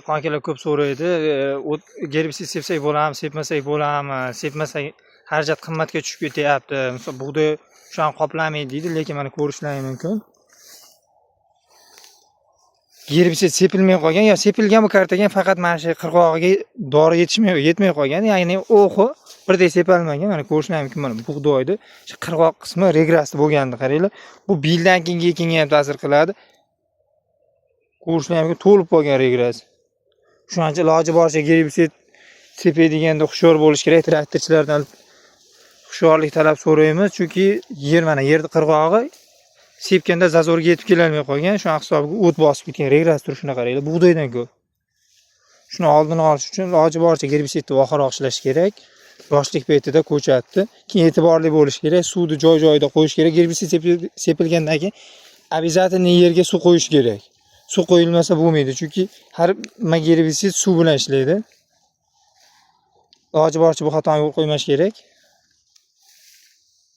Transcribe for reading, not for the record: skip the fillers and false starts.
Qonkalar ko'p so'raydi. Gerbitsid sepsak bo'ladimi, sepmasak bo'ladimi? Sepmasak xarajat qimmatga tushib ketyapti. Masalan, bug'doy shu an qoplamaydi deydi, lekin mana ko'rishlaring mumkin. Gerbitsid sepilmay qolgan, yo sepilgan bu kartaga faqat mana shu qirg'og'iga dori yetmay qolgan. Ya'ni o'xi birdek sepilmagan. Mana ko'rishlaring mumkin. Mana bug'doyni shu qirg'oq qismi regrasda bo'lgandi, qaranglar. Bu bildan keyingi ekinga ham ta'sir qiladi. Ko'rishlaring mumkin, to'lib qolgan regras. Shuncha iloji boricha gerbitsid sepadiganida hushyor bo'lish kerak. Traktorchilardan hushyorlik talab so'raymiz, chunki yer mana yerni qirg'og'i sepganda zazorga yetib kelolmay qolgan. Shu hisobiga o't bosib ketgan, regras turishini qaranglar. Bug'doydan ko'p. Shuni oldini olish uchun iloji boricha gerbitsidni oxirroq ishlash kerak. Yoshlik paytida ko'chatdi. Keyin e'tiborli bo'lish kerak. Suvni joy-joyida qo'yish kerak. Gerbitsid sepilgandan keyin обязательно yerga suv qo'yish kerak. Suv qo'yilmasa bo'lmaydi, chunki har gerbitsid suv bilan ishlaydi. Iloji boricha bu xatoga yo'l qo'ymash kerak.